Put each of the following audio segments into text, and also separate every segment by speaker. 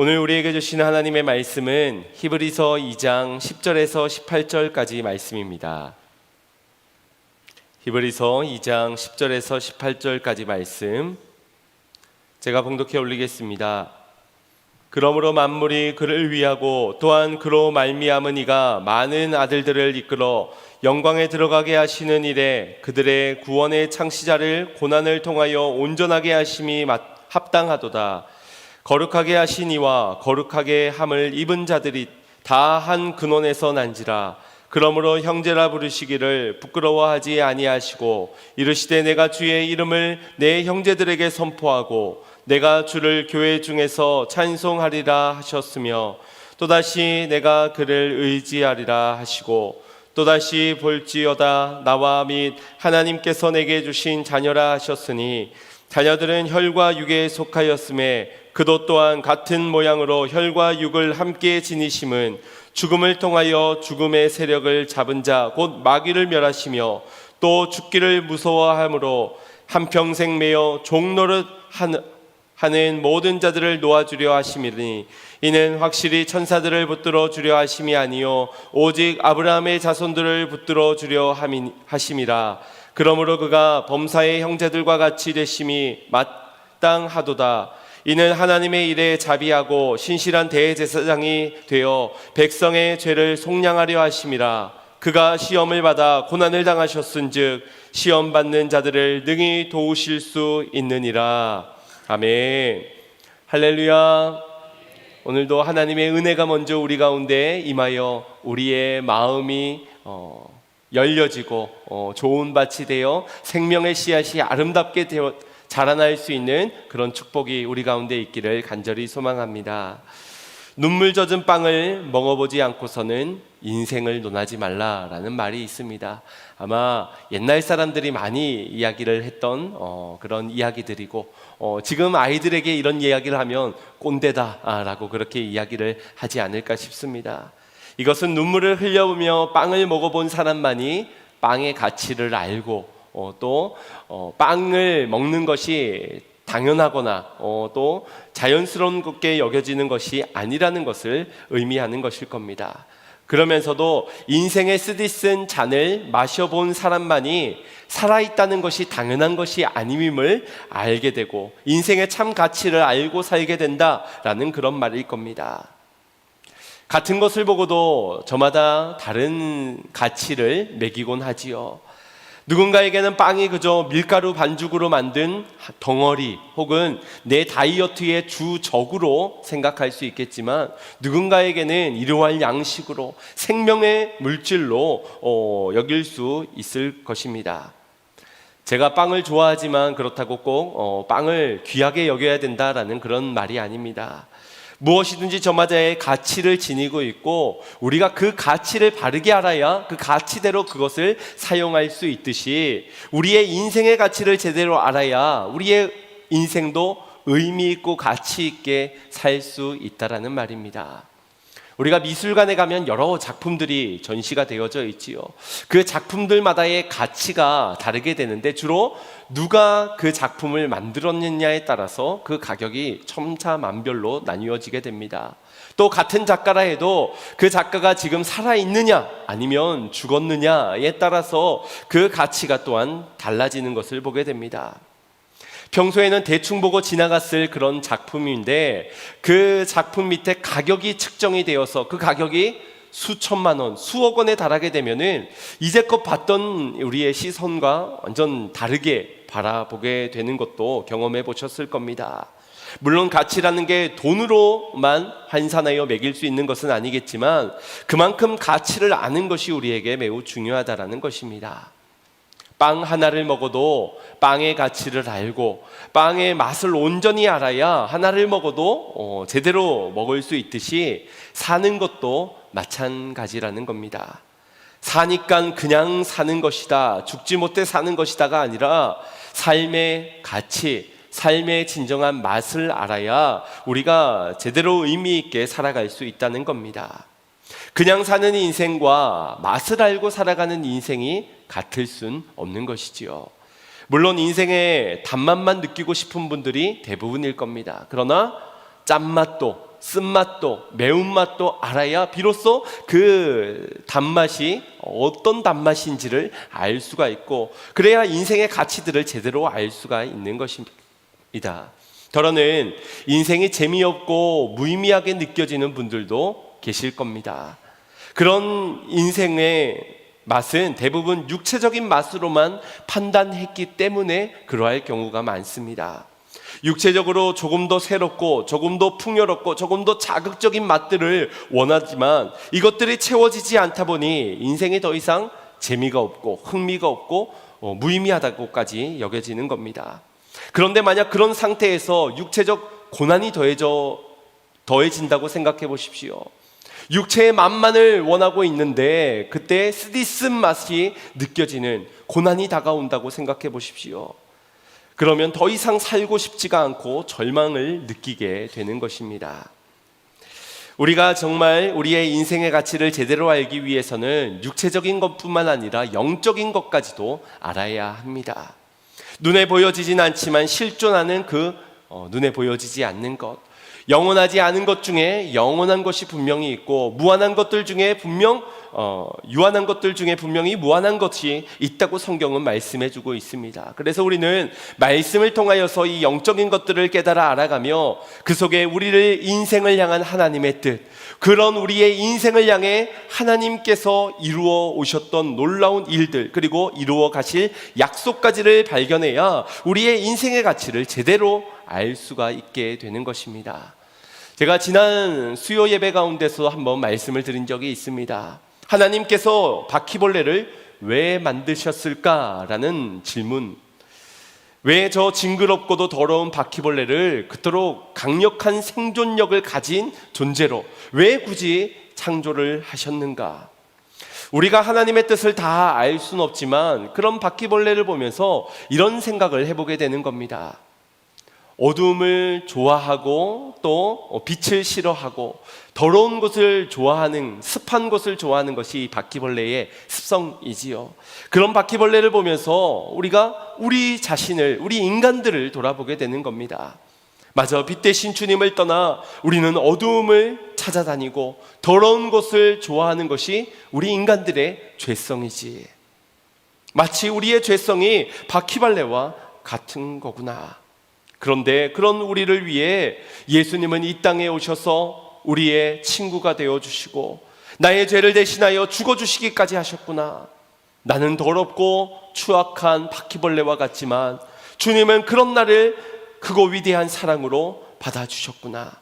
Speaker 1: 오늘 우리에게 주신 하나님의 말씀은 히브리서 2장 10절에서 18절까지 말씀입니다. 히브리서 2장 10절에서 18절까지 말씀 제가 봉독해 올리겠습니다. 그러므로 만물이 그를 위하고 또한 그로 말미암은 이가 많은 아들들을 이끌어 영광에 들어가게 하시는 일에 그들의 구원의 창시자를 고난을 통하여 온전하게 하심이 합당하도다. 거룩하게 하신 이와 거룩하게 함을 입은 자들이 다 한 근원에서 난지라. 그러므로 형제라 부르시기를 부끄러워하지 아니하시고 이르시되 내가 주의 이름을 내 형제들에게 선포하고 내가 주를 교회 중에서 찬송하리라 하셨으며 또다시 내가 그를 의지하리라 하시고 또다시 볼지어다 나와 및 하나님께서 내게 주신 자녀라 하셨으니 자녀들은 혈과 육에 속하였음에 그도 또한 같은 모양으로 혈과 육을 함께 지니심은 죽음을 통하여 죽음의 세력을 잡은 자 곧 마귀를 멸하시며 또 죽기를 무서워함으로 한평생 매여 종노릇 하는 모든 자들을 놓아주려 하심이니 이는 확실히 천사들을 붙들어 주려 하심이 아니요 오직 아브라함의 자손들을 붙들어 주려 하심이라. 그러므로 그가 범사의 형제들과 같이 되심이 마땅하도다. 이는 하나님의 일에 자비하고 신실한 대제사장이 되어 백성의 죄를 속량하려 하심이라. 그가 시험을 받아 고난을 당하셨은즉 시험 받는 자들을 능히 도우실 수 있느니라. 아멘. 할렐루야. 오늘도 하나님의 은혜가 먼저 우리 가운데 임하여 우리의 마음이 열려지고 좋은 밭이 되어 생명의 씨앗이 아름답게 되어 자라날 수 있는 그런 축복이 우리 가운데 있기를 간절히 소망합니다. 눈물 젖은 빵을 먹어보지 않고서는 인생을 논하지 말라라는 말이 있습니다. 아마 옛날 사람들이 많이 이야기를 했던 그런 이야기들이고 지금 아이들에게 이런 이야기를 하면 꼰대다라고 그렇게 이야기를 하지 않을까 싶습니다. 이것은 눈물을 흘려보며 빵을 먹어본 사람만이 빵의 가치를 알고 또 빵을 먹는 것이 당연하거나 또 자연스러운 것게 여겨지는 것이 아니라는 것을 의미하는 것일 겁니다. 그러면서도 인생의 쓰디쓴 잔을 마셔본 사람만이 살아있다는 것이 당연한 것이 아님임을 알게 되고 인생의 참 가치를 알고 살게 된다라는 그런 말일 겁니다. 같은 것을 보고도 저마다 다른 가치를 매기곤 하지요. 누군가에게는 빵이 그저 밀가루 반죽으로 만든 덩어리 혹은 내 다이어트의 주적으로 생각할 수 있겠지만 누군가에게는 일용할 양식으로 생명의 물질로 여길 수 있을 것입니다. 제가 빵을 좋아하지만 그렇다고 꼭 빵을 귀하게 여겨야 된다라는 그런 말이 아닙니다. 무엇이든지 저마다의 가치를 지니고 있고 우리가 그 가치를 바르게 알아야 그 가치대로 그것을 사용할 수 있듯이 우리의 인생의 가치를 제대로 알아야 우리의 인생도 의미 있고 가치 있게 살 수 있다라는 말입니다. 우리가 미술관에 가면 여러 작품들이 전시가 되어져 있지요. 그 작품들마다의 가치가 다르게 되는데 주로 누가 그 작품을 만들었느냐에 따라서 그 가격이 천차만별로 나뉘어지게 됩니다. 또 같은 작가라 해도 그 작가가 지금 살아있느냐 아니면 죽었느냐에 따라서 그 가치가 또한 달라지는 것을 보게 됩니다. 평소에는 대충 보고 지나갔을 그런 작품인데 그 작품 밑에 가격이 측정이 되어서 그 가격이 수천만 원, 수억 원에 달하게 되면은 이제껏 봤던 우리의 시선과 완전 다르게 바라보게 되는 것도 경험해 보셨을 겁니다. 물론 가치라는 게 돈으로만 환산하여 매길 수 있는 것은 아니겠지만 그만큼 가치를 아는 것이 우리에게 매우 중요하다라는 것입니다. 빵 하나를 먹어도 빵의 가치를 알고 빵의 맛을 온전히 알아야 하나를 먹어도 제대로 먹을 수 있듯이 사는 것도 마찬가지라는 겁니다. 사니까 그냥 사는 것이다, 죽지 못해 사는 것이다가 아니라 삶의 가치, 삶의 진정한 맛을 알아야 우리가 제대로 의미 있게 살아갈 수 있다는 겁니다. 그냥 사는 인생과 맛을 알고 살아가는 인생이 같을 순 없는 것이지요. 물론 인생의 단맛만 느끼고 싶은 분들이 대부분일 겁니다. 그러나 짠맛도 쓴맛도 매운맛도 알아야 비로소 그 단맛이 어떤 단맛인지를 알 수가 있고, 그래야 인생의 가치들을 제대로 알 수가 있는 것입니다. 더러는 인생이 재미없고 무의미하게 느껴지는 분들도 계실 겁니다. 그런 인생의 맛은 대부분 육체적인 맛으로만 판단했기 때문에 그러할 경우가 많습니다. 육체적으로 조금 더 새롭고 조금 더 풍요롭고 조금 더 자극적인 맛들을 원하지만 이것들이 채워지지 않다 보니 인생에 더 이상 재미가 없고 흥미가 없고 무의미하다고까지 여겨지는 겁니다. 그런데 만약 그런 상태에서 육체적 고난이 더해진다고 생각해 보십시오. 육체의 맛만을 원하고 있는데 그때 쓰디쓴 맛이 느껴지는 고난이 다가온다고 생각해 보십시오. 그러면 더 이상 살고 싶지가 않고 절망을 느끼게 되는 것입니다. 우리가 정말 우리의 인생의 가치를 제대로 알기 위해서는 육체적인 것뿐만 아니라 영적인 것까지도 알아야 합니다. 눈에 보여지진 않지만 실존하는 눈에 보여지지 않는 것, 영원하지 않은 것 중에 영원한 것이 분명히 있고 무한한 것들 중에 유한한 것들 중에 분명히 무한한 것이 있다고 성경은 말씀해주고 있습니다. 그래서 우리는 말씀을 통하여서 이 영적인 것들을 깨달아 알아가며 그 속에 우리를 인생을 향한 하나님의 뜻, 그런 우리의 인생을 향해 하나님께서 이루어 오셨던 놀라운 일들, 그리고 이루어 가실 약속까지를 발견해야 우리의 인생의 가치를 제대로 알 수가 있게 되는 것입니다. 제가 지난 수요 예배 가운데서 한번 말씀을 드린 적이 있습니다. 하나님께서 바퀴벌레를 왜 만드셨을까라는 질문, 왜 저 징그럽고도 더러운 바퀴벌레를 그토록 강력한 생존력을 가진 존재로 왜 굳이 창조를 하셨는가? 우리가 하나님의 뜻을 다 알 수는 없지만 그런 바퀴벌레를 보면서 이런 생각을 해보게 되는 겁니다. 어두움을 좋아하고 또 빛을 싫어하고 더러운 것을 좋아하는, 습한 것을 좋아하는 것이 바퀴벌레의 습성이지요. 그런 바퀴벌레를 보면서 우리가 우리 자신을, 우리 인간들을 돌아보게 되는 겁니다. 마저 빛 대신 주님을 떠나 우리는 어두움을 찾아다니고 더러운 것을 좋아하는 것이 우리 인간들의 죄성이지. 마치 우리의 죄성이 바퀴벌레와 같은 거구나. 그런데 그런 우리를 위해 예수님은 이 땅에 오셔서 우리의 친구가 되어주시고 나의 죄를 대신하여 죽어주시기까지 하셨구나. 나는 더럽고 추악한 바퀴벌레와 같지만 주님은 그런 나를 크고 위대한 사랑으로 받아주셨구나.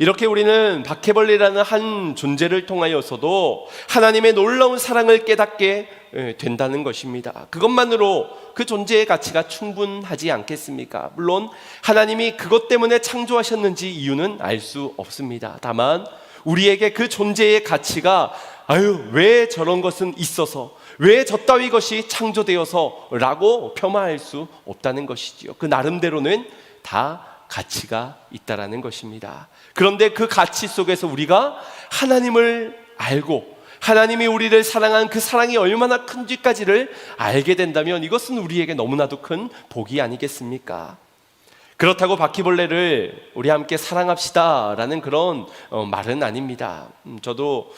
Speaker 1: 이렇게 우리는 바퀴벌레라는 한 존재를 통하여서도 하나님의 놀라운 사랑을 깨닫게 된다는 것입니다. 그것만으로 그 존재의 가치가 충분하지 않겠습니까? 물론 하나님이 그것 때문에 창조하셨는지 이유는 알 수 없습니다. 다만 우리에게 그 존재의 가치가 왜 저런 것은 있어서, 왜 저따위 것이 창조되어서 라고 폄하할 수 없다는 것이지요. 그 나름대로는 다 가치가 있다라는 것입니다. 그런데 그 가치 속에서 우리가 하나님을 알고 하나님이 우리를 사랑한 그 사랑이 얼마나 큰지까지를 알게 된다면 이것은 우리에게 너무나도 큰 복이 아니겠습니까? 그렇다고 바퀴벌레를 우리 함께 사랑합시다 라는 그런 말은 아닙니다. 저도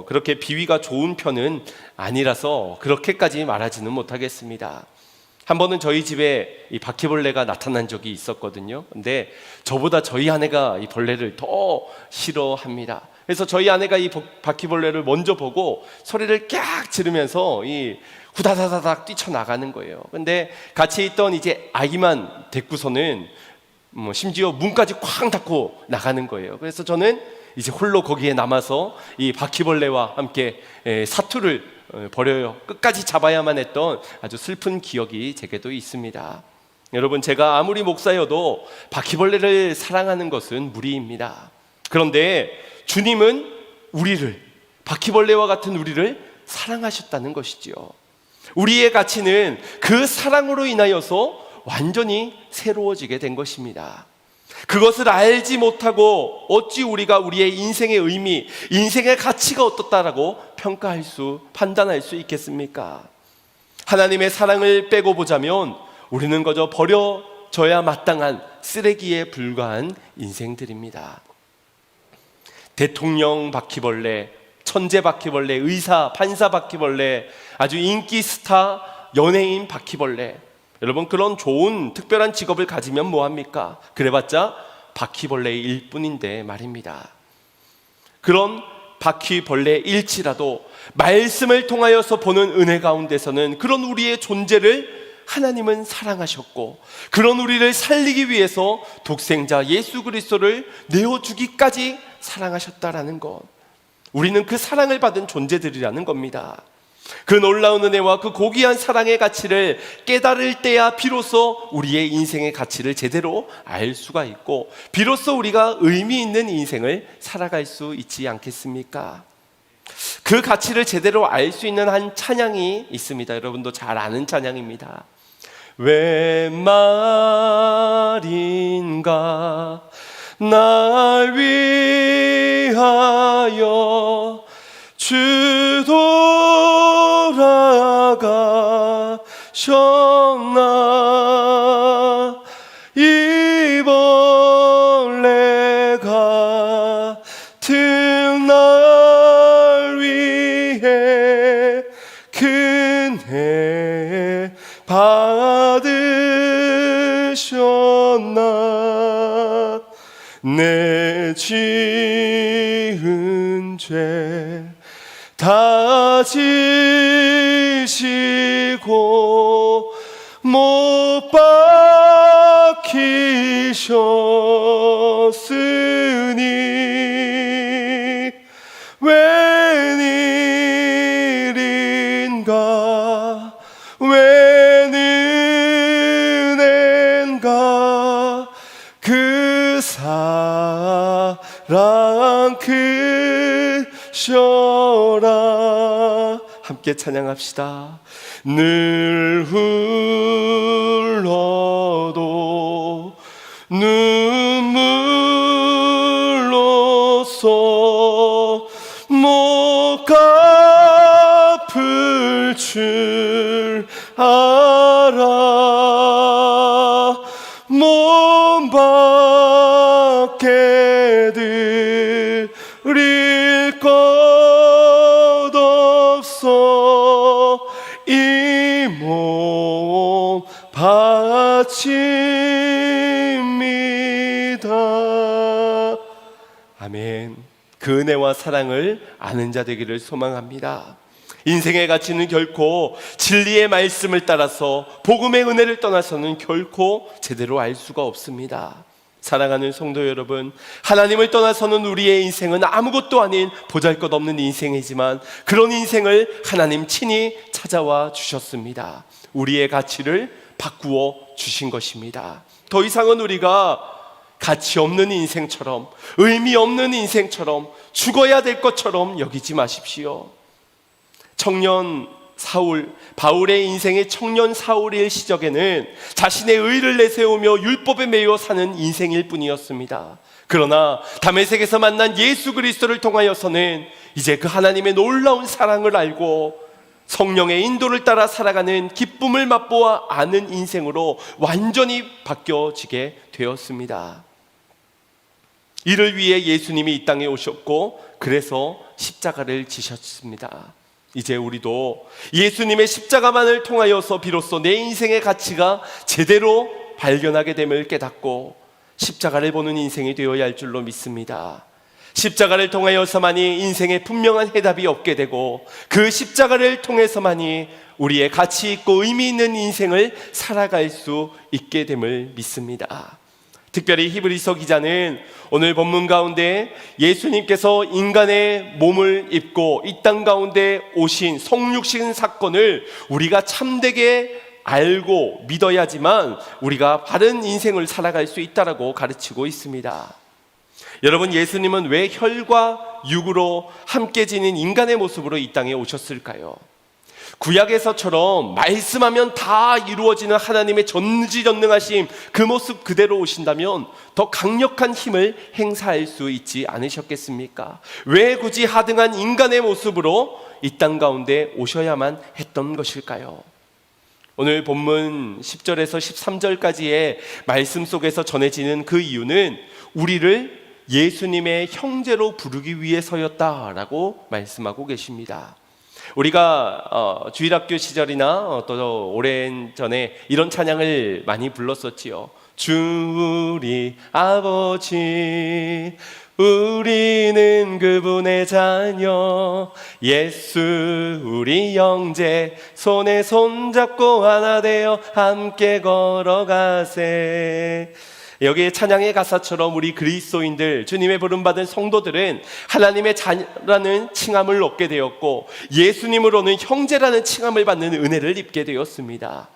Speaker 1: 그렇게 비위가 좋은 편은 아니라서 그렇게까지 말하지는 못하겠습니다. 한 번은 저희 집에 이 바퀴벌레가 나타난 적이 있었거든요. 근데 저보다 저희 아내가 이 벌레를 더 싫어합니다. 그래서 저희 아내가 이 바퀴벌레를 먼저 보고 소리를 깍 지르면서 이 후다다다닥 뛰쳐나가는 거예요. 근데 같이 있던 이제 아이만 데리고서는 심지어 문까지 쾅 닫고 나가는 거예요. 그래서 저는 이제 홀로 거기에 남아서 이 바퀴벌레와 함께 사투를 벌여요. 끝까지 잡아야만 했던 아주 슬픈 기억이 제게도 있습니다. 여러분, 제가 아무리 목사여도 바퀴벌레를 사랑하는 것은 무리입니다. 그런데 주님은 우리를, 바퀴벌레와 같은 우리를 사랑하셨다는 것이지요. 우리의 가치는 그 사랑으로 인하여서 완전히 새로워지게 된 것입니다. 그것을 알지 못하고 어찌 우리가 우리의 인생의 의미, 인생의 가치가 어떻다라고 판단할 수 있겠습니까? 하나님의 사랑을 빼고 보자면 우리는 그저 버려져야 마땅한 쓰레기에 불과한 인생들입니다. 대통령 바퀴벌레, 천재 바퀴벌레, 의사, 판사 바퀴벌레, 아주 인기 스타, 연예인 바퀴벌레. 여러분, 그런 좋은 특별한 직업을 가지면 뭐합니까? 그래봤자 바퀴벌레일 뿐인데 말입니다. 그런 바퀴벌레일지라도 말씀을 통하여서 보는 은혜 가운데서는 그런 우리의 존재를 하나님은 사랑하셨고, 그런 우리를 살리기 위해서 독생자 예수 그리스도를 내어주기까지 사랑하셨다라는 것, 우리는 그 사랑을 받은 존재들이라는 겁니다. 그 놀라운 은혜와 그 고귀한 사랑의 가치를 깨달을 때야 비로소 우리의 인생의 가치를 제대로 알 수가 있고, 비로소 우리가 의미 있는 인생을 살아갈 수 있지 않겠습니까? 그 가치를 제대로 알 수 있는 한 찬양이 있습니다. 여러분도 잘 아는 찬양입니다. 왜 말인가 날 위하여 주 돌아가셨나. 이벌레 같은 날 위해 은혜 받으셨나. 내 지은 죄 다 지시고 못 박히셨으니 웬일인가 웬은혜인가 그 사랑 크셔라. 함께 찬양합시다. 늘 흘러도 눈물로써 못 갚을 줄 알아. 몸 밖에 드릴 것 없어 이 몸 바칩니다. 아멘. 그 은혜와 사랑을 아는 자 되기를 소망합니다. 인생의 가치는 결코 진리의 말씀을 따라서 복음의 은혜를 떠나서는 결코 제대로 알 수가 없습니다. 사랑하는 성도 여러분, 하나님을 떠나서는 우리의 인생은 아무것도 아닌 보잘것없는 인생이지만 그런 인생을 하나님 친히 찾아와 주셨습니다. 우리의 가치를 바꾸어 주신 것입니다. 더 이상은 우리가 가치 없는 인생처럼, 의미 없는 인생처럼, 죽어야 될 것처럼 여기지 마십시오. 청년 사울, 바울의 인생의 청년 사울의 시적에는 자신의 의를 내세우며 율법에 매여 사는 인생일 뿐이었습니다. 그러나 다메섹에서 만난 예수 그리스도를 통하여서는 이제 그 하나님의 놀라운 사랑을 알고 성령의 인도를 따라 살아가는 기쁨을 맛보아 아는 인생으로 완전히 바뀌어지게 되었습니다. 이를 위해 예수님이 이 땅에 오셨고, 그래서 십자가를 지셨습니다. 이제 우리도 예수님의 십자가만을 통하여서 비로소 내 인생의 가치가 제대로 발견하게 됨을 깨닫고 십자가를 보는 인생이 되어야 할 줄로 믿습니다. 십자가를 통하여서만이 인생의 분명한 해답이 얻게 되고, 그 십자가를 통해서만이 우리의 가치 있고 의미 있는 인생을 살아갈 수 있게 됨을 믿습니다. 특별히 히브리서 기자는 오늘 본문 가운데 예수님께서 인간의 몸을 입고 이 땅 가운데 오신 성육신 사건을 우리가 참되게 알고 믿어야지만 우리가 바른 인생을 살아갈 수 있다라고 가르치고 있습니다. 여러분, 예수님은 왜 혈과 육으로 함께 지닌 인간의 모습으로 이 땅에 오셨을까요? 구약에서처럼 말씀하면 다 이루어지는 하나님의 전지전능하심, 그 모습 그대로 오신다면 더 강력한 힘을 행사할 수 있지 않으셨겠습니까? 왜 굳이 하등한 인간의 모습으로 이 땅 가운데 오셔야만 했던 것일까요? 오늘 본문 10절에서 13절까지의 말씀 속에서 전해지는 그 이유는 우리를 예수님의 형제로 부르기 위해서였다라고 말씀하고 계십니다. 우리가 주일학교 시절이나 또 오랜 전에 이런 찬양을 많이 불렀었지요. 주 우리 아버지, 우리는 그분의 자녀, 예수 우리 형제, 손에 손잡고 하나 되어 함께 걸어가세. 여기에 찬양의 가사처럼 우리 그리스도인들, 주님의 부름받은 성도들은 하나님의 자녀라는 칭함을 얻게 되었고 예수님으로는 형제라는 칭함을 받는 은혜를 입게 되었습니다.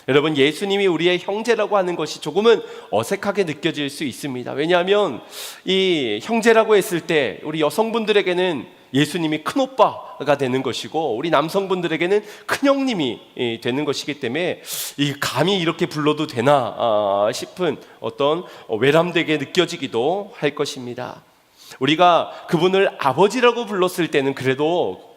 Speaker 1: 여러분, 예수님이 우리의 형제라고 하는 것이 조금은 어색하게 느껴질 수 있습니다. 왜냐하면 이 형제라고 했을 때 우리 여성분들에게는 예수님이 큰오빠가 되는 것이고 우리 남성분들에게는 큰형님이 되는 것이기 때문에 이 감히 이렇게 불러도 되나 싶은 어떤 외람되게 느껴지기도 할 것입니다. 우리가 그분을 아버지라고 불렀을 때는 그래도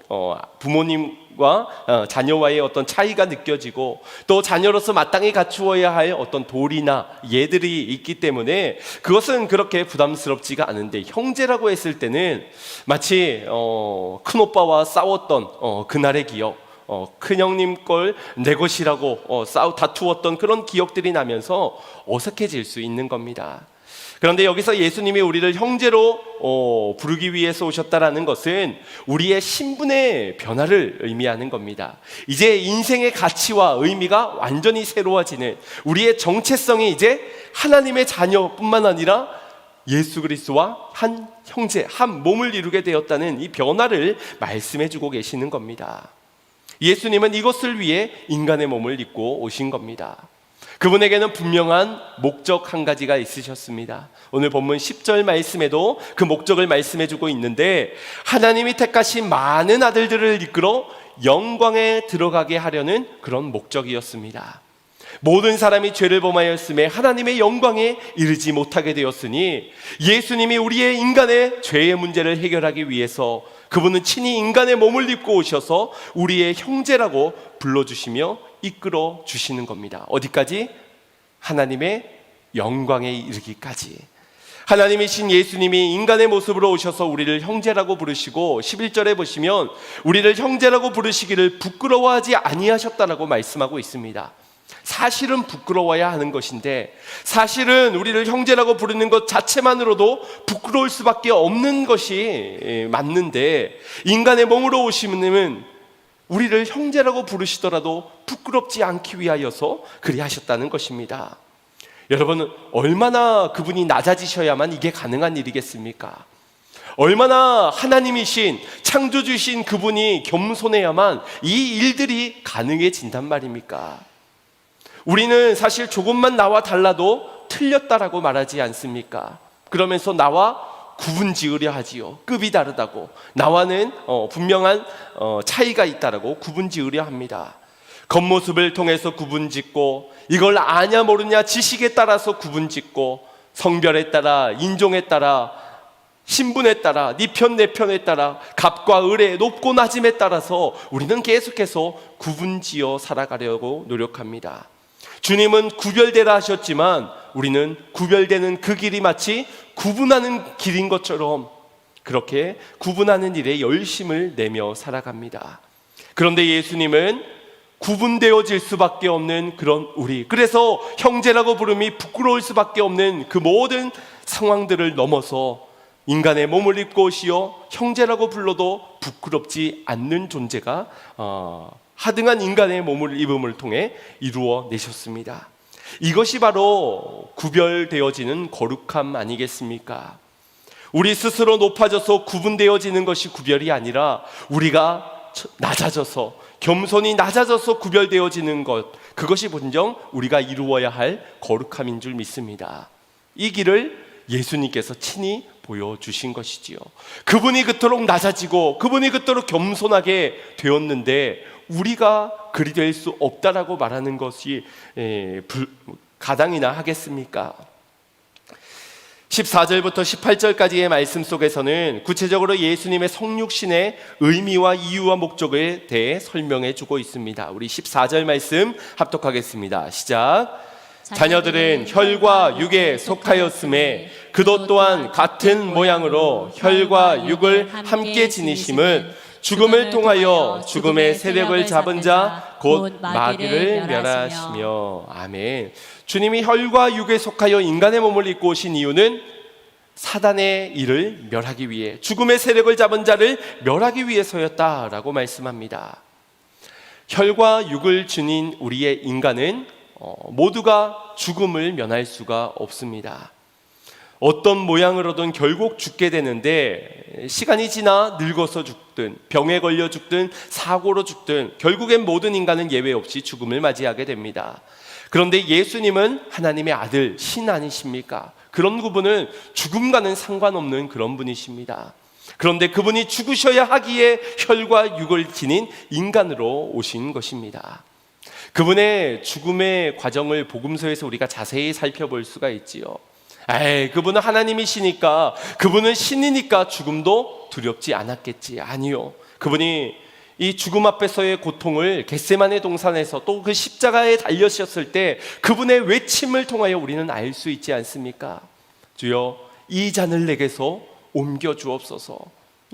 Speaker 1: 부모님과 자녀와의 어떤 차이가 느껴지고 또 자녀로서 마땅히 갖추어야 할 어떤 도리나 예들이 있기 때문에 그것은 그렇게 부담스럽지가 않은데, 형제라고 했을 때는 마치 큰오빠와 싸웠던 그날의 기억, 큰형님 걸 내 것이라고 다투었던 그런 기억들이 나면서 어색해질 수 있는 겁니다. 그런데 여기서 예수님이 우리를 형제로 부르기 위해서 오셨다라는 것은 우리의 신분의 변화를 의미하는 겁니다. 이제 인생의 가치와 의미가 완전히 새로워지는, 우리의 정체성이 이제 하나님의 자녀뿐만 아니라 예수 그리스도와 한 형제, 한 몸을 이루게 되었다는 이 변화를 말씀해 주고 계시는 겁니다. 예수님은 이것을 위해 인간의 몸을 입고 오신 겁니다. 그분에게는 분명한 목적 한 가지가 있으셨습니다. 오늘 본문 10절 말씀에도 그 목적을 말씀해 주고 있는데, 하나님이 택하신 많은 아들들을 이끌어 영광에 들어가게 하려는 그런 목적이었습니다. 모든 사람이 죄를 범하였음에 하나님의 영광에 이르지 못하게 되었으니 예수님이 우리의 인간의 죄의 문제를 해결하기 위해서 그분은 친히 인간의 몸을 입고 오셔서 우리의 형제라고 불러주시며 이끌어 주시는 겁니다. 어디까지? 하나님의 영광에 이르기까지. 하나님이신 예수님이 인간의 모습으로 오셔서 우리를 형제라고 부르시고 11절에 보시면 우리를 형제라고 부르시기를 부끄러워하지 아니하셨다라고 말씀하고 있습니다. 사실은 부끄러워야 하는 것인데, 사실은 우리를 형제라고 부르는 것 자체만으로도 부끄러울 수밖에 없는 것이 맞는데, 인간의 몸으로 오신 분은 우리를 형제라고 부르시더라도 부끄럽지 않기 위하여서 그리하셨다는 것입니다. 여러분, 얼마나 그분이 낮아지셔야만 이게 가능한 일이겠습니까? 얼마나 하나님이신 창조주신 그분이 겸손해야만 이 일들이 가능해진단 말입니까? 우리는 사실 조금만 나와 달라도 틀렸다라고 말하지 않습니까? 그러면서 나와 구분 지으려 하지요. 급이 다르다고, 나와는 분명한 차이가 있다라고 구분 지으려 합니다. 겉모습을 통해서 구분 짓고, 이걸 아냐 모르냐 지식에 따라서 구분 짓고, 성별에 따라, 인종에 따라, 신분에 따라, 네 편 내 편에 따라, 갑과 을의 높고 낮음에 따라서 우리는 계속해서 구분 지어 살아가려고 노력합니다. 주님은 구별되라 하셨지만 우리는 구별되는 그 길이 마치 구분하는 길인 것처럼 그렇게 구분하는 일에 열심을 내며 살아갑니다. 그런데 예수님은 구분되어질 수밖에 없는 그런 우리, 그래서 형제라고 부름이 부끄러울 수밖에 없는 그 모든 상황들을 넘어서 인간의 몸을 입고 오시어 형제라고 불러도 부끄럽지 않는 존재가 하등한 인간의 몸을 입음을 통해 이루어 내셨습니다. 이것이 바로 구별되어지는 거룩함 아니겠습니까? 우리 스스로 높아져서 구분되어지는 것이 구별이 아니라 우리가 낮아져서, 겸손히 낮아져서 구별되어지는 것, 그것이 본정 우리가 이루어야 할 거룩함인 줄 믿습니다. 이 길을 예수님께서 친히 보여주신 것이지요. 그분이 그토록 낮아지고 그분이 그토록 겸손하게 되었는데 우리가 그리 될 수 없다라고 말하는 것이 가당이나 하겠습니까? 14절부터 18절까지의 말씀 속에서는 구체적으로 예수님의 성육신의 의미와 이유와 목적에 대해 설명해 주고 있습니다. 우리 14절 말씀 합독하겠습니다. 시작. 자녀들은 혈과 육에 속하였음에 그도 또한 같은 모양으로 혈과 육을 함께 지니심은 죽음을 통하여 죽음의 세력을 잡은 자 곧 마귀를 멸하시며. 아멘. 주님이 혈과 육에 속하여 인간의 몸을 입고 오신 이유는 사단의 일을 멸하기 위해, 죽음의 세력을 잡은 자를 멸하기 위해서였다라고 말씀합니다. 혈과 육을 지닌 우리의 인간은 모두가 죽음을 면할 수가 없습니다. 어떤 모양으로든 결국 죽게 되는데, 시간이 지나 늙어서 죽든 병에 걸려 죽든 사고로 죽든 결국엔 모든 인간은 예외 없이 죽음을 맞이하게 됩니다. 그런데 예수님은 하나님의 아들, 신 아니십니까? 그런 그분은 죽음과는 상관없는 그런 분이십니다. 그런데 그분이 죽으셔야 하기에 혈과 육을 지닌 인간으로 오신 것입니다. 그분의 죽음의 과정을 복음서에서 우리가 자세히 살펴볼 수가 있지요. 그분은 하나님이시니까, 그분은 신이니까 죽음도 두렵지 않았겠지. 아니요. 그분이 이 죽음 앞에서의 고통을 겟세마네 동산에서 또 그 십자가에 달려셨을 때 그분의 외침을 통하여 우리는 알 수 있지 않습니까? 주여, 이 잔을 내게서 옮겨 주옵소서.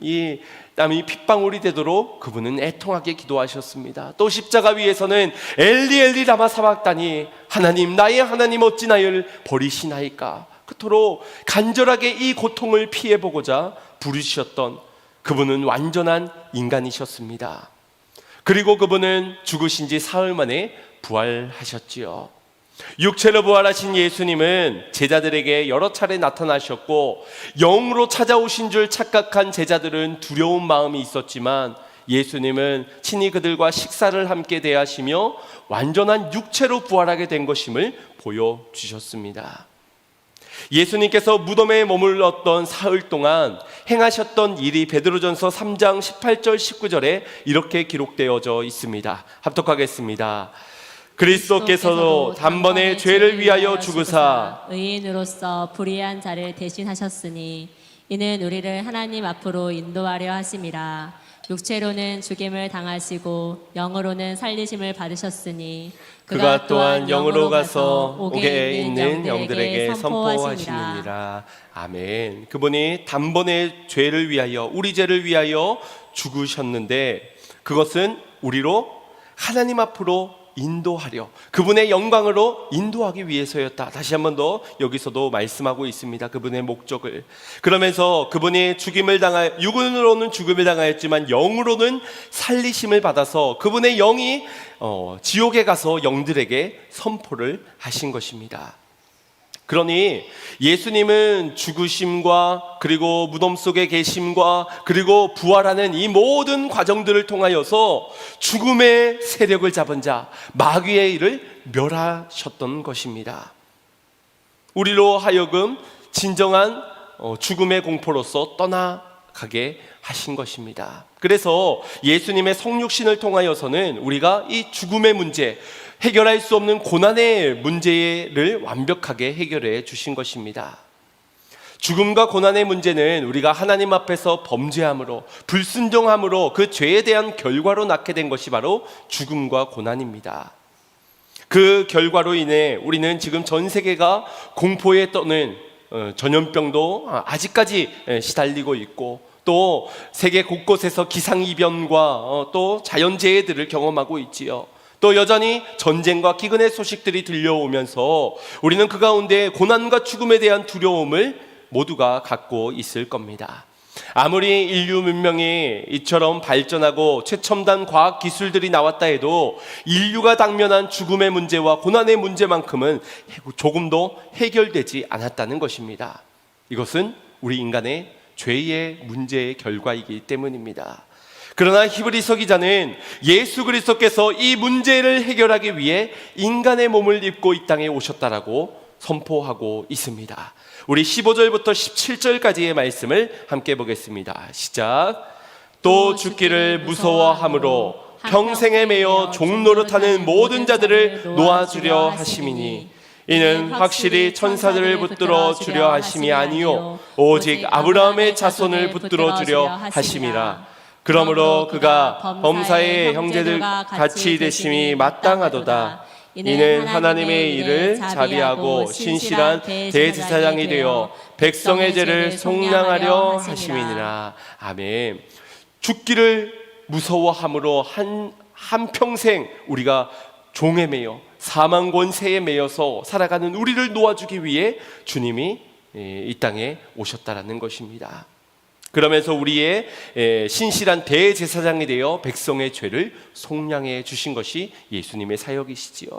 Speaker 1: 이 땀이 핏방울이 되도록 그분은 애통하게 기도하셨습니다. 또 십자가 위에서는 엘리 엘리 라마 사박다니, 하나님, 나의 하나님, 어찌 나를 버리시나이까, 그토록 간절하게 이 고통을 피해보고자 부르셨던 그분은 완전한 인간이셨습니다. 그리고 그분은 죽으신 지 사흘 만에 부활하셨지요. 육체로 부활하신 예수님은 제자들에게 여러 차례 나타나셨고, 영으로 찾아오신 줄 착각한 제자들은 두려운 마음이 있었지만 예수님은 친히 그들과 식사를 함께 대하시며 완전한 육체로 부활하게 된 것임을 보여주셨습니다. 예수님께서 무덤에 머물렀던 사흘 동안 행하셨던 일이 베드로전서 3장 18절 19절에 이렇게 기록되어져 있습니다. 합독하겠습니다. 그리스도께서도 단번에 죄를 위하여 죽으사
Speaker 2: 의인으로서 불의한 자를 대신하셨으니 이는 우리를 하나님 앞으로 인도하려 하심이라. 육체로는 죽임을 당하시고 영으로는 살리심을 받으셨으니
Speaker 1: 그가 또한 영으로 가서 옥에 있는 영들에게 선포하시니라. 아멘. 그분이 단번에 죄를 위하여, 우리 죄를 위하여 죽으셨는데 그것은 우리로 하나님 앞으로 인도하려, 그분의 영광으로 인도하기 위해서였다. 다시 한 번 더 여기서도 말씀하고 있습니다. 그분의 목적을. 그러면서 그분이 육으로는 죽음을 당하였지만 영으로는 살리심을 받아서 그분의 영이 지옥에 가서 영들에게 선포를 하신 것입니다. 그러니 예수님은 죽으심과 그리고 무덤 속에 계심과 그리고 부활하는 이 모든 과정들을 통하여서 죽음의 세력을 잡은 자, 마귀의 일을 멸하셨던 것입니다. 우리로 하여금 진정한 죽음의 공포로서 떠나가게 하신 것입니다. 그래서 예수님의 성육신을 통하여서는 우리가 이 죽음의 문제, 해결할 수 없는 고난의 문제를 완벽하게 해결해 주신 것입니다. 죽음과 고난의 문제는 우리가 하나님 앞에서 범죄함으로, 불순종함으로 그 죄에 대한 결과로 낳게 된 것이 바로 죽음과 고난입니다. 그 결과로 인해 우리는 지금 전 세계가 공포에 떠는 전염병도 아직까지 시달리고 있고, 또 세계 곳곳에서 기상이변과 또 자연재해들을 경험하고 있지요. 또 여전히 전쟁과 기근의 소식들이 들려오면서 우리는 그 가운데 고난과 죽음에 대한 두려움을 모두가 갖고 있을 겁니다. 아무리 인류 문명이 이처럼 발전하고 최첨단 과학 기술들이 나왔다 해도 인류가 당면한 죽음의 문제와 고난의 문제만큼은 조금도 해결되지 않았다는 것입니다. 이것은 우리 인간의 죄의 문제의 결과이기 때문입니다. 그러나 히브리서 기자는 예수 그리스도께서 이 문제를 해결하기 위해 인간의 몸을 입고 이 땅에 오셨다라고 선포하고 있습니다. 우리 15절부터 17절까지의 말씀을 함께 보겠습니다. 시작. 또 죽기를 무서워함으로 평생에 매여 종노릇하는 모든 자들을 놓아주려 하심이니 이는 확실히 천사들을 붙들어 주려 하심이 아니요 오직 아브라함의 자손을 붙들어 주려 하심이라. 그러므로 그가 범사의 형제들과 같이 되심이 마땅하도다. 이는 하나님의 일을 자비하고 신실한 대제사장이 되어 백성의 죄를 속량하려 하심이니라. 아멘. 죽기를 무서워함으로 한평생 우리가 종에 매여 사망 권세에 매여서 살아가는 우리를 놓아주기 위해 주님이 이 땅에 오셨다라는 것입니다. 그러면서 우리의 신실한 대제사장이 되어 백성의 죄를 속량해 주신 것이 예수님의 사역이시지요.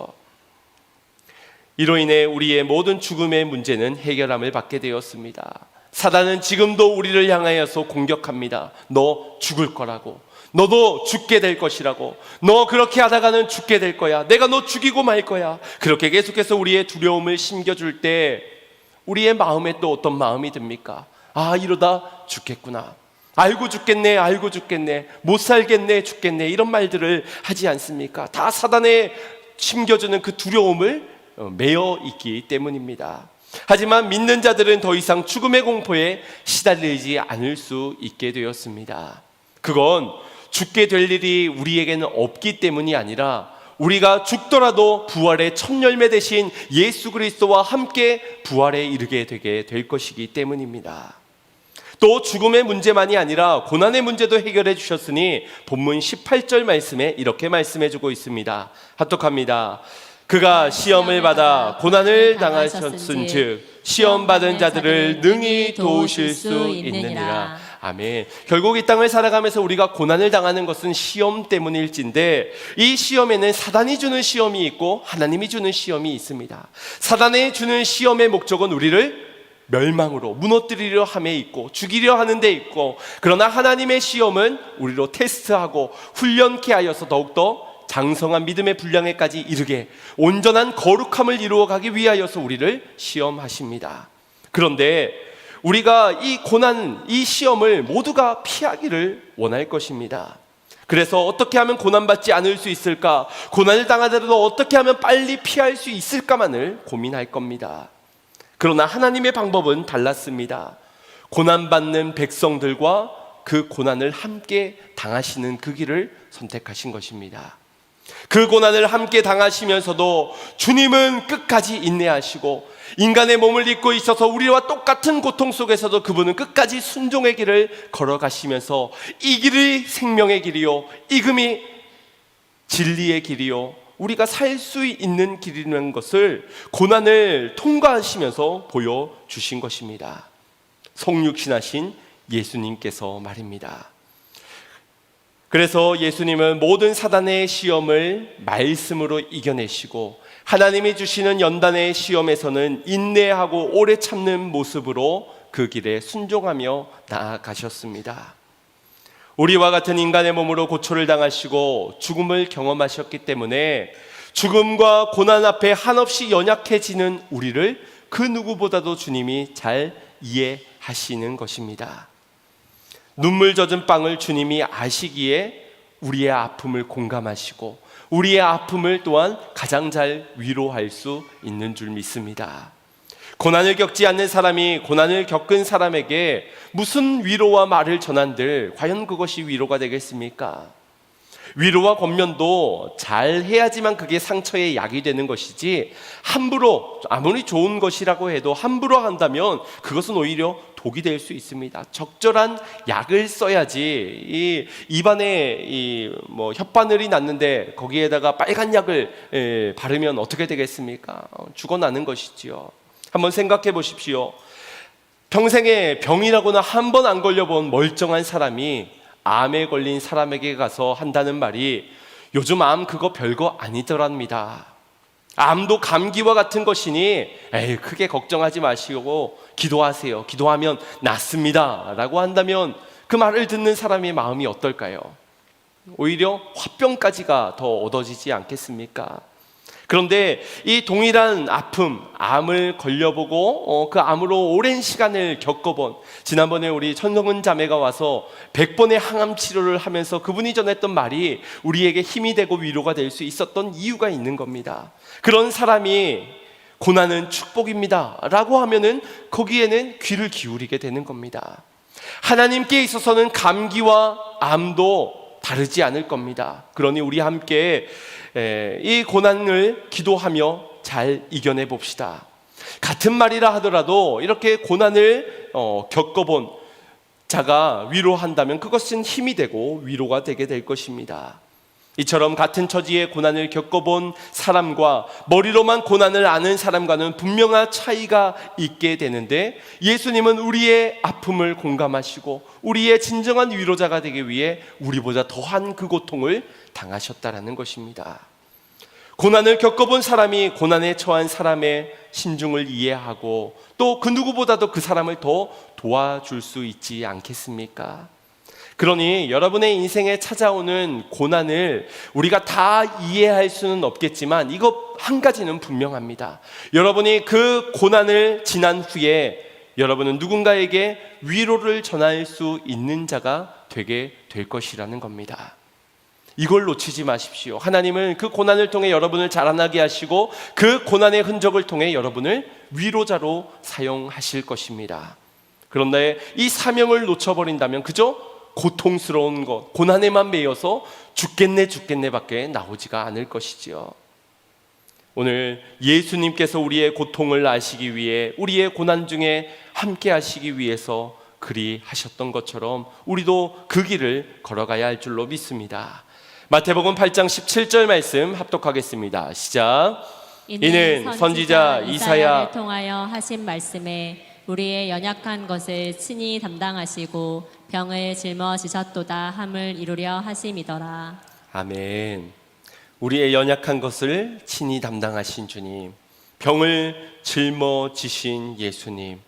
Speaker 1: 이로 인해 우리의 모든 죽음의 문제는 해결함을 받게 되었습니다. 사단은 지금도 우리를 향하여서 공격합니다. 너 죽을 거라고, 너도 죽게 될 것이라고, 너 그렇게 하다가는 죽게 될 거야, 내가 너 죽이고 말 거야. 그렇게 계속해서 우리의 두려움을 심겨줄 때 우리의 마음에 또 어떤 마음이 듭니까? 아, 이러다 죽겠구나, 알고 죽겠네, 알고 죽겠네, 못 살겠네, 죽겠네, 이런 말들을 하지 않습니까? 다 사단에 심겨주는 그 두려움을 매여 있기 때문입니다. 하지만 믿는 자들은 더 이상 죽음의 공포에 시달리지 않을 수 있게 되었습니다. 그건 죽게 될 일이 우리에게는 없기 때문이 아니라 우리가 죽더라도 부활의 첫 열매 되신 예수 그리스도와 함께 부활에 이르게 되게 될 것이기 때문입니다. 또 죽음의 문제만이 아니라 고난의 문제도 해결해 주셨으니 본문 18절 말씀에 이렇게 말씀해 주고 있습니다. 합독합니다. 그가 시험을 받아 고난을 당하셨은즉 시험 받은 자들을 능히 도우실 수 있느니라. 아멘. 결국 이 땅을 살아가면서 우리가 고난을 당하는 것은 시험 때문일진데, 이 시험에는 사단이 주는 시험이 있고 하나님이 주는 시험이 있습니다. 사단이 주는 시험의 목적은 우리를 멸망으로 무너뜨리려 함에 있고 죽이려 하는 데 있고, 그러나 하나님의 시험은 우리로 테스트하고 훈련케 하여서 더욱더 장성한 믿음의 분량에까지 이르게 온전한 거룩함을 이루어가기 위하여서 우리를 시험하십니다. 그런데 우리가 이 고난, 이 시험을 모두가 피하기를 원할 것입니다. 그래서 어떻게 하면 고난받지 않을 수 있을까, 고난을 당하더라도 어떻게 하면 빨리 피할 수 있을까만을 고민할 겁니다. 그러나 하나님의 방법은 달랐습니다. 고난받는 백성들과 그 고난을 함께 당하시는 그 길을 선택하신 것입니다. 그 고난을 함께 당하시면서도 주님은 끝까지 인내하시고 인간의 몸을 입고 있어서 우리와 똑같은 고통 속에서도 그분은 끝까지 순종의 길을 걸어가시면서 이 길이 생명의 길이요, 이 금이 진리의 길이요, 우리가 살 수 있는 길이라는 것을 고난을 통과하시면서 보여주신 것입니다. 성육신하신 예수님께서 말입니다. 그래서 예수님은 모든 사단의 시험을 말씀으로 이겨내시고 하나님이 주시는 연단의 시험에서는 인내하고 오래 참는 모습으로 그 길에 순종하며 나아가셨습니다. 우리와 같은 인간의 몸으로 고초를 당하시고 죽음을 경험하셨기 때문에 죽음과 고난 앞에 한없이 연약해지는 우리를 그 누구보다도 주님이 잘 이해하시는 것입니다. 눈물 젖은 빵을 주님이 아시기에 우리의 아픔을 공감하시고 우리의 아픔을 또한 가장 잘 위로할 수 있는 줄 믿습니다. 고난을 겪지 않는 사람이 고난을 겪은 사람에게 무슨 위로와 말을 전한들 과연 그것이 위로가 되겠습니까? 위로와 권면도 잘 해야지만 그게 상처의 약이 되는 것이지, 함부로 아무리 좋은 것이라고 해도 함부로 한다면 그것은 오히려 독이 될 수 있습니다. 적절한 약을 써야지. 이 입안에 혓바늘이 났는데 거기에다가 빨간 약을 바르면 어떻게 되겠습니까? 죽어나는 것이지요. 한번 생각해 보십시오. 평생에 병이라고는 한 번 안 걸려본 멀쩡한 사람이 암에 걸린 사람에게 가서 한다는 말이 요즘 암 그거 별거 아니더랍니다. 암도 감기와 같은 것이니 에이 크게 걱정하지 마시고 기도하세요. 기도하면 낫습니다 라고 한다면 그 말을 듣는 사람의 마음이 어떨까요? 오히려 화병까지가 더 얻어지지 않겠습니까? 그런데 이 동일한 아픔, 암을 걸려보고 그 암으로 오랜 시간을 겪어본, 지난번에 우리 천성은 자매가 와서 100번의 항암 치료를 하면서 그분이 전했던 말이 우리에게 힘이 되고 위로가 될 수 있었던 이유가 있는 겁니다. 그런 사람이 고난은 축복입니다 라고 하면은 거기에는 귀를 기울이게 되는 겁니다. 하나님께 있어서는 감기와 암도 다르지 않을 겁니다. 그러니 우리 함께 이 고난을 기도하며 잘 이겨내 봅시다. 같은 말이라 하더라도 이렇게 고난을 겪어본 자가 위로한다면 그것은 힘이 되고 위로가 되게 될 것입니다. 이처럼 같은 처지의 고난을 겪어본 사람과 머리로만 고난을 아는 사람과는 분명한 차이가 있게 되는데, 예수님은 우리의 아픔을 공감하시고 우리의 진정한 위로자가 되기 위해 우리보다 더한 그 고통을 당하셨다라는 것입니다. 고난을 겪어본 사람이 고난에 처한 사람의 심중을 이해하고 또 그 누구보다도 그 사람을 더 도와줄 수 있지 않겠습니까? 그러니 여러분의 인생에 찾아오는 고난을 우리가 다 이해할 수는 없겠지만 이것 한 가지는 분명합니다. 여러분이 그 고난을 지난 후에 여러분은 누군가에게 위로를 전할 수 있는 자가 되게 될 것이라는 겁니다. 이걸 놓치지 마십시오. 하나님은 그 고난을 통해 여러분을 자라나게 하시고 그 고난의 흔적을 통해 여러분을 위로자로 사용하실 것입니다. 그런데 이 사명을 놓쳐버린다면 그저 고통스러운 것, 고난에만 매여서 죽겠네 밖에 나오지가 않을 것이지요. 오늘 예수님께서 우리의 고통을 아시기 위해 우리의 고난 중에 함께 하시기 위해서 그리 하셨던 것처럼 우리도 그 길을 걸어가야 할 줄로 믿습니다. 마태복음 8장 17절 말씀 합독하겠습니다. 시작. 이는 선지자 이사야를
Speaker 2: 통하여 하신 말씀에 우리의 연약한 것을 친히 담당하시고 병을 짊어지셨도다 함을 이루려 하심이더라.
Speaker 1: 아멘. 우리의 연약한 것을 친히 담당하신 주님, 병을 짊어지신 예수님,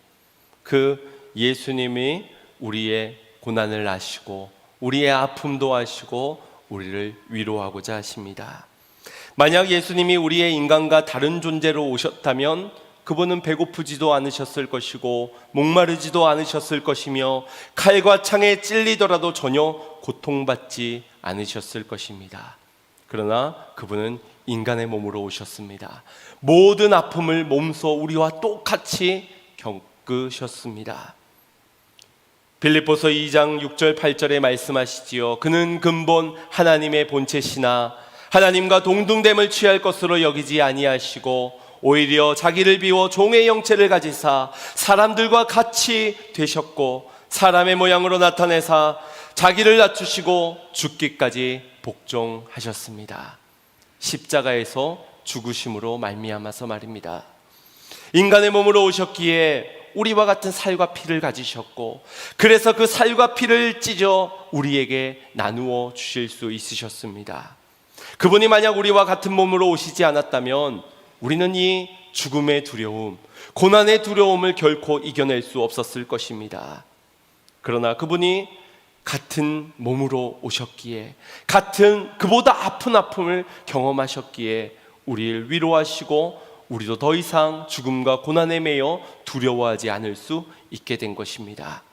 Speaker 1: 그 예수님이 우리의 고난을 아시고 우리의 아픔도 아시고 우리를 위로하고자 하십니다. 만약 예수님이 우리의 인간과 다른 존재로 오셨다면 그분은 배고프지도 않으셨을 것이고 목마르지도 않으셨을 것이며 칼과 창에 찔리더라도 전혀 고통받지 않으셨을 것입니다. 그러나 그분은 인간의 몸으로 오셨습니다. 모든 아픔을 몸소 우리와 똑같이 겪으셨습니다. 빌립보서 2장 6절 8절에 말씀하시지요. 그는 근본 하나님의 본체시나 하나님과 동등됨을 취할 것으로 여기지 아니하시고 오히려 자기를 비워 종의 형체를 가지사 사람들과 같이 되셨고 사람의 모양으로 나타내사 자기를 낮추시고 죽기까지 복종하셨습니다. 십자가에서 죽으심으로 말미암아서 말입니다. 인간의 몸으로 오셨기에 우리와 같은 살과 피를 가지셨고 그래서 그 살과 피를 찢어 우리에게 나누어 주실 수 있으셨습니다. 그분이 만약 우리와 같은 몸으로 오시지 않았다면 우리는 이 죽음의 두려움, 고난의 두려움을 결코 이겨낼 수 없었을 것입니다. 그러나 그분이 같은 몸으로 오셨기에, 같은 그보다 아픈 아픔을 경험하셨기에 우리를 위로하시고 우리도 더 이상 죽음과 고난에 매여 두려워하지 않을 수 있게 된 것입니다.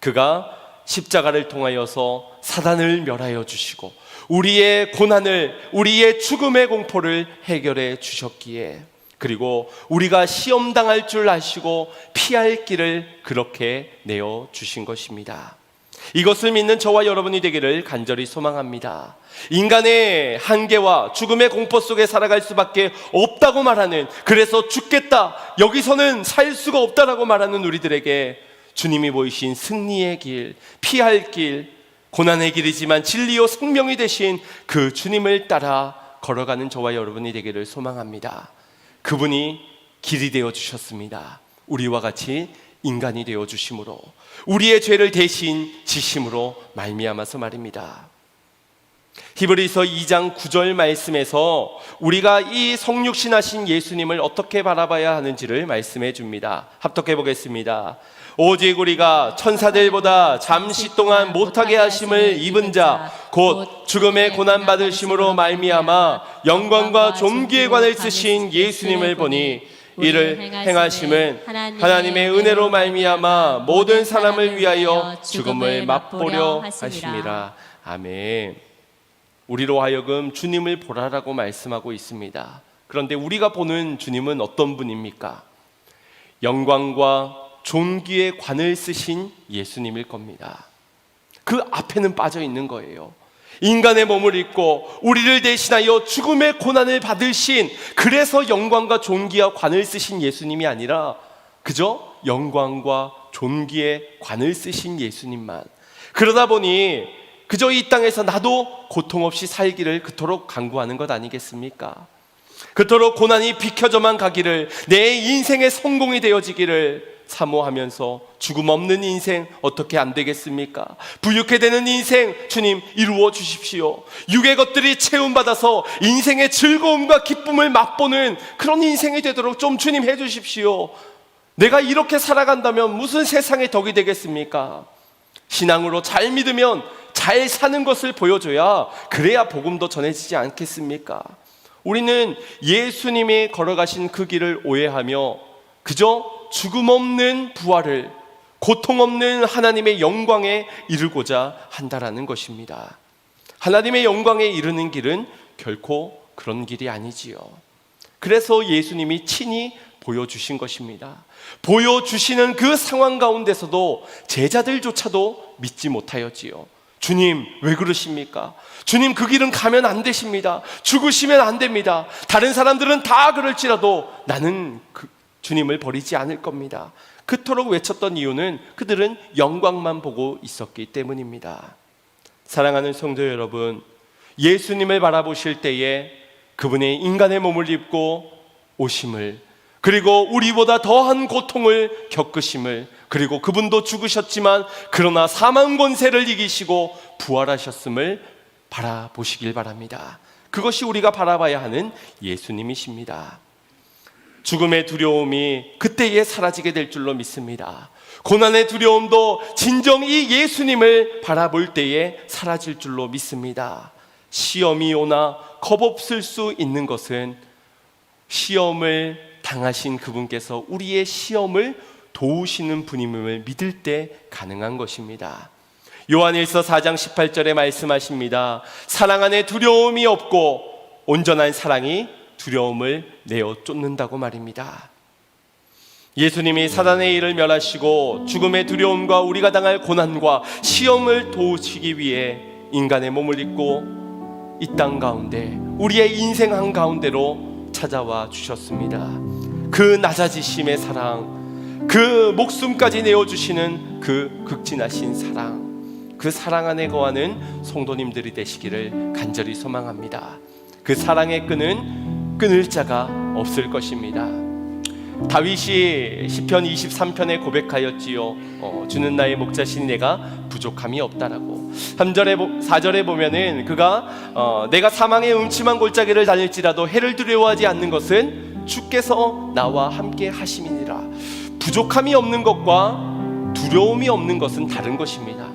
Speaker 1: 그가 십자가를 통하여서 사단을 멸하여 주시고 우리의 고난을, 우리의 죽음의 공포를 해결해 주셨기에, 그리고 우리가 시험당할 줄 아시고 피할 길을 그렇게 내어 주신 것입니다. 이것을 믿는 저와 여러분이 되기를 간절히 소망합니다. 인간의 한계와 죽음의 공포 속에 살아갈 수밖에 없다고 말하는, 그래서 죽겠다, 여기서는 살 수가 없다라고 말하는 우리들에게 주님이 보이신 승리의 길, 피할 길, 고난의 길이지만 진리요 생명이 되신 그 주님을 따라 걸어가는 저와 여러분이 되기를 소망합니다. 그분이 길이 되어 주셨습니다. 우리와 같이 인간이 되어 주심으로, 우리의 죄를 대신 지심으로 말미암아서 말입니다. 히브리서 2장 9절 말씀에서 우리가 이 성육신하신 예수님을 어떻게 바라봐야 하는지를 말씀해 줍니다. 합독해 보겠습니다. 오직 우리가 천사들보다 잠시 동안 못하게 하심을 입은 자 곧 죽음의 고난 받으심으로 말미암아 영광과 존귀의 관을 쓰신 예수님을 보니 이를 행하심은 하나님의 은혜로 말미암아 모든 사람을 위하여 죽음을 맛보려 하심이라. 아멘. 우리로 하여금 주님을 보라라고 말씀하고 있습니다. 그런데 우리가 보는 주님은 어떤 분입니까? 영광과 존귀의 관을 쓰신 예수님일 겁니다. 그 앞에는 빠져 있는 거예요. 인간의 몸을 입고 우리를 대신하여 죽음의 고난을 받으신, 그래서 영광과 존귀와 관을 쓰신 예수님이 아니라 그저 영광과 존귀의 관을 쓰신 예수님만. 그러다 보니 그저 이 땅에서 나도 고통 없이 살기를 그토록 간구하는 것 아니겠습니까? 그토록 고난이 비켜져만 가기를, 내 인생의 성공이 되어지기를 사모하면서 죽음 없는 인생 어떻게 안 되겠습니까? 부유케 되는 인생 주님 이루어 주십시오. 육의 것들이 채움받아서 인생의 즐거움과 기쁨을 맛보는 그런 인생이 되도록 좀 주님 해주십시오. 내가 이렇게 살아간다면 무슨 세상의 덕이 되겠습니까? 신앙으로 잘 믿으면 잘 사는 것을 보여줘야, 그래야 복음도 전해지지 않겠습니까? 우리는 예수님이 걸어가신 그 길을 오해하며 그저 죽음 없는 부활을, 고통 없는 하나님의 영광에 이르고자 한다라는 것입니다. 하나님의 영광에 이르는 길은 결코 그런 길이 아니지요. 그래서 예수님이 친히 보여주신 것입니다. 보여주시는 그 상황 가운데서도 제자들조차도 믿지 못하였지요. 주님 왜 그러십니까? 주님 그 길은 가면 안 되십니다. 죽으시면 안 됩니다. 다른 사람들은 다 그럴지라도 나는 주님을 버리지 않을 겁니다. 그토록 외쳤던 이유는 그들은 영광만 보고 있었기 때문입니다. 사랑하는 성도 여러분, 예수님을 바라보실 때에 그분의 인간의 몸을 입고 오심을, 그리고 우리보다 더한 고통을 겪으심을, 그리고 그분도 죽으셨지만 그러나 사망 권세를 이기시고 부활하셨음을 바라보시길 바랍니다. 그것이 우리가 바라봐야 하는 예수님이십니다. 죽음의 두려움이 그때에 사라지게 될 줄로 믿습니다. 고난의 두려움도 진정 이 예수님을 바라볼 때에 사라질 줄로 믿습니다. 시험이 오나 겁없을 수 있는 것은 시험을 당하신 그분께서 우리의 시험을 도우시는 분임을 믿을 때 가능한 것입니다. 요한일서 4장 18절에 말씀하십니다. 사랑 안에 두려움이 없고 온전한 사랑이 두려움을 내어 쫓는다고 말입니다. 예수님이 사단의 일을 멸하시고 죽음의 두려움과 우리가 당할 고난과 시험을 도우시기 위해 인간의 몸을 입고 이 땅 가운데 우리의 인생 한가운데로 찾아와 주셨습니다. 그 낮아지심의 사랑, 그 목숨까지 내어주시는 그 극진하신 사랑, 그 사랑 안에 거하는 성도님들이 되시기를 간절히 소망합니다. 그 사랑의 끈은 끊을 자가 없을 것입니다. 다윗이 시편 23편에 고백하였지요. 주는 나의 목자시니 내가 부족함이 없다라고. 3절에 4절에 보면은 그가 내가 사망의 음침한 골짜기를 다닐지라도 해를 두려워하지 않는 것은 주께서 나와 함께 하심이니라. 부족함이 없는 것과 두려움이 없는 것은 다른 것입니다.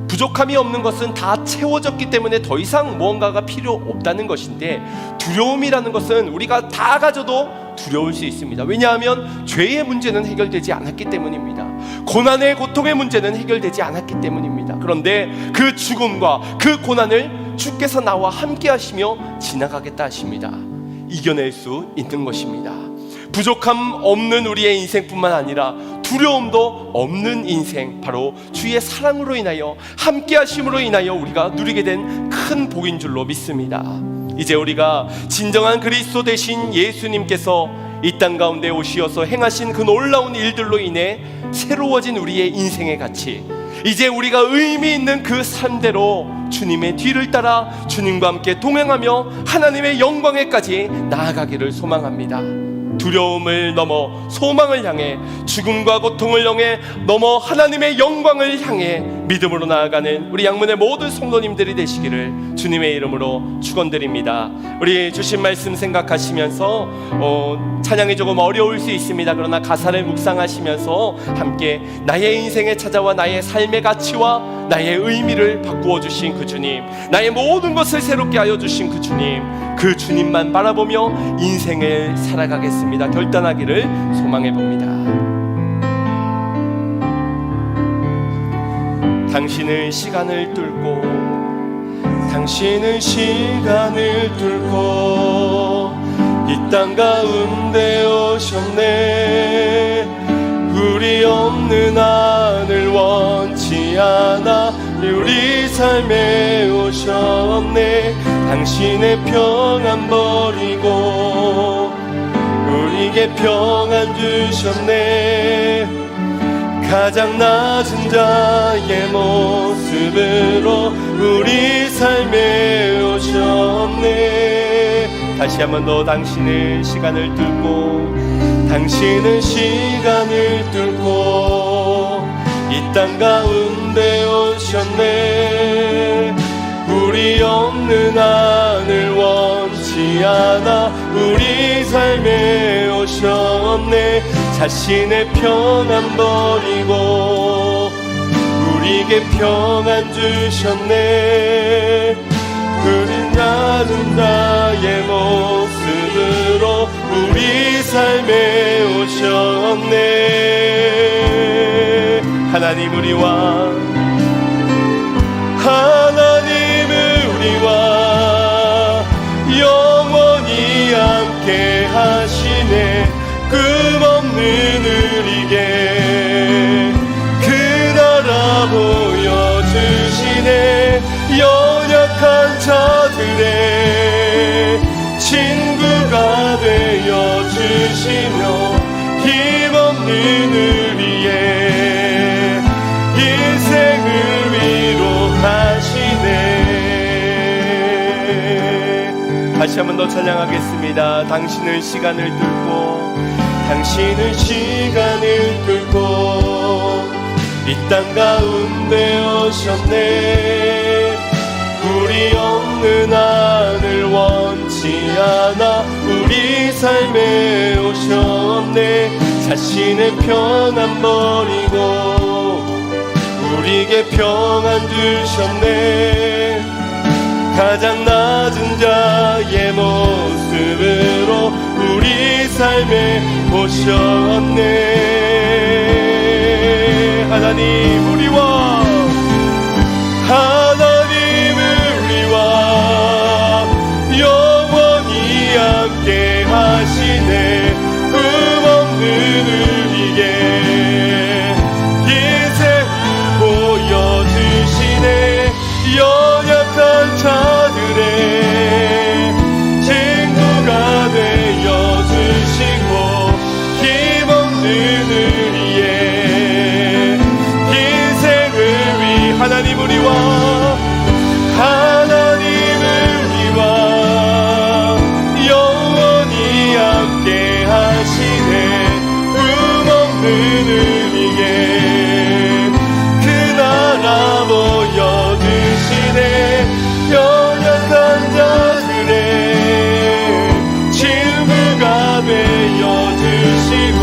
Speaker 1: 부족함이 없는 것은 다 채워졌기 때문에 더 이상 무언가가 필요 없다는 것인데, 두려움이라는 것은 우리가 다 가져도 두려울 수 있습니다. 왜냐하면 죄의 문제는 해결되지 않았기 때문입니다. 고난의 고통의 문제는 해결되지 않았기 때문입니다. 그런데 그 죽음과 그 고난을 주께서 나와 함께 하시며 지나가겠다 하십니다. 이겨낼 수 있는 것입니다. 부족함 없는 우리의 인생뿐만 아니라 두려움도 없는 인생, 바로 주의 사랑으로 인하여 함께 하심으로 인하여 우리가 누리게 된 큰 복인 줄로 믿습니다. 이제 우리가 진정한 그리스도 되신 예수님께서 이 땅 가운데 오시어서 행하신 그 놀라운 일들로 인해 새로워진 우리의 인생의 가치, 이제 우리가 의미 있는 그 삶대로 주님의 뒤를 따라 주님과 함께 동행하며 하나님의 영광에까지 나아가기를 소망합니다. 두려움을 넘어 소망을 향해, 죽음과 고통을 넘어 하나님의 영광을 향해 믿음으로 나아가는 우리 양문의 모든 성도님들이 되시기를 주님의 이름으로 축원드립니다. 우리 주신 말씀 생각하시면서 찬양이 조금 어려울 수 있습니다. 그러나 가사를 묵상하시면서 함께 나의 인생에 찾아와 나의 삶의 가치와 나의 의미를 바꾸어 주신 그 주님, 나의 모든 것을 새롭게 하여 주신 그 주님, 그 주님만 바라보며 인생을 살아가겠습니다. 결단하기를 소망해 봅니다. 당신은 시간을 뚫고, 당신은 시간을 뚫고 이 땅 가운데 오셨네. 우리 없는 하늘 원치 않아 우리 삶에 오셨네. 당신의 평안 버리고 우리에게 평안 주셨네. 가장 낮은 자의 모습으로 우리 삶에 오셨네. 다시 한번 더 당신은 시간을 뚫고 당신은 시간을 뚫고 이 땅 가운데 오셨네. 우리 없는 하늘 원치 않아 우리 삶에 오셨네. 자신의 평안 버리고 우리에게 평안 주셨네. 우리 낮은 자의 모습으로 우리 삶에 오셨네. 하나님 우리와 영원히 함께 하시네. 꿈없는 우리에게 그 나라 보여주시네. 연약한 자들의 친구가 되어주시며 힘없는 우리의 인생을 위로하시네. 다시 한 번 더 찬양하겠습니다. 당신은 시간을 뚫고 당신은 시간을 뚫고 이 땅 가운데 오셨네. 우리 없는 하늘 원치 않아 우리 삶에 오셨네. 자신의 평안 버리고 우리에게 평안 주셨네. 가장 낮은 자의 모습으로 우리 삶에 오셨네. 하나님 우리와 영원히 함께 하시네. 꿈없는 우리에게 인생 보여주시네. 연약한 자들의 친구가 되어주시고 힘없는 우리의 인생을 위 하나님 우리와 영원히 함께 하시네. 꿈없는 우리에게 그 나라 보여주시네. 연약한 자들의 친구가 되어주시고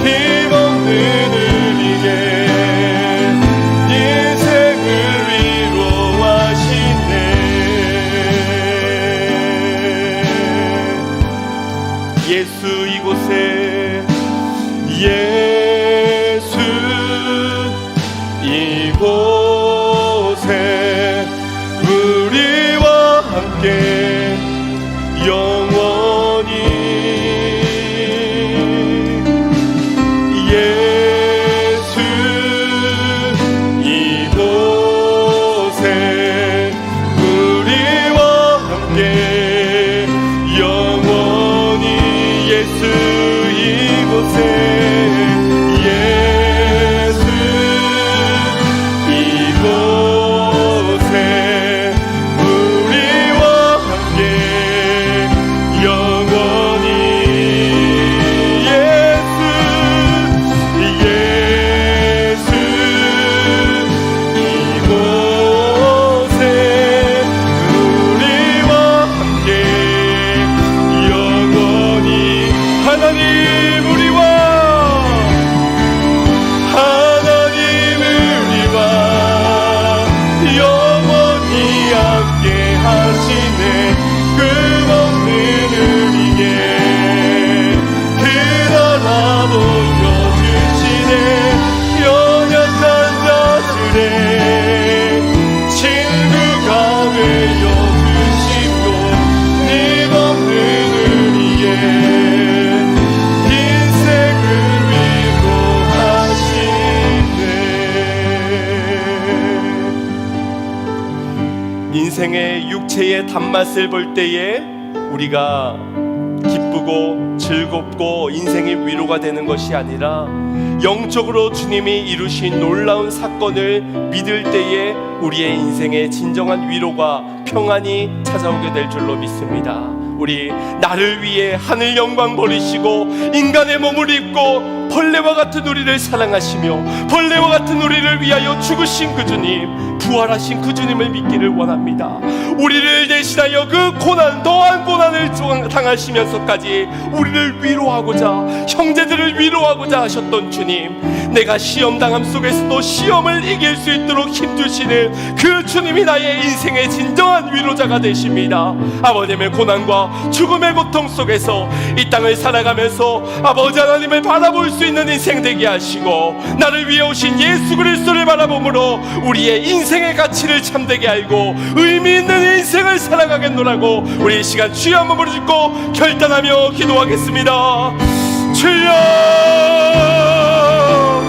Speaker 1: 힘없는 우리에게 인생을 위로하시네. 예수 이곳에 예수 이곳에 우리와 함께 영원히 예수 이곳에 우리와 함께 영원히 예수 이곳에 예수 이곳에 우리와 함께 영원히 예수 이곳에 우리와 함께 영원히 하나님 우리와 영원히 함께 하시네. 꿈없는 우리에게 그 나라 보여주시네. 연약한 자들의 친구가 되어주시고 힘없는 우리의 인생을 위로하시네. 인생의 육체의 단맛을 볼 때에 우리가 기쁘고 즐겁고 인생의 위로가 되는 것이 아니라 영적으로 주님이 이루신 놀라운 사건을 믿을 때에 우리의 인생의 진정한 위로가 평안이 찾아오게 될 줄로 믿습니다. 우리 나를 위해 하늘 영광 버리시고 인간의 몸을 입고 벌레와 같은 우리를 사랑하시며 벌레와 같은 우리를 위하여 죽으신 그 주님, 부활하신 그 주님을 믿기를 원합니다. 우리를 대신하여 그 고난, 더한 고난을 당하시면서까지 우리를 위로하고자, 형제들을 위로하고자 하셨던 주님, 내가 시험 당함 속에서도 시험을 이길 수 있도록 힘주시는 그 주님이 나의 인생의 진정한 위로자가 되십니다. 아버님의 고난과 죽음의 고통 속에서 이 땅을 살아가면서 아버지 하나님을 바라볼 수 있는 인생 되게 하시고, 나를 위해 오신 예수 그리스도를 바라봄으로 우리의 인생의 가치를 참되게 알고 의미 있는 인생을 살아가겠노라고 우리 이 시간 주여 한번 부르짖고 결단하며 기도하겠습니다. 주여,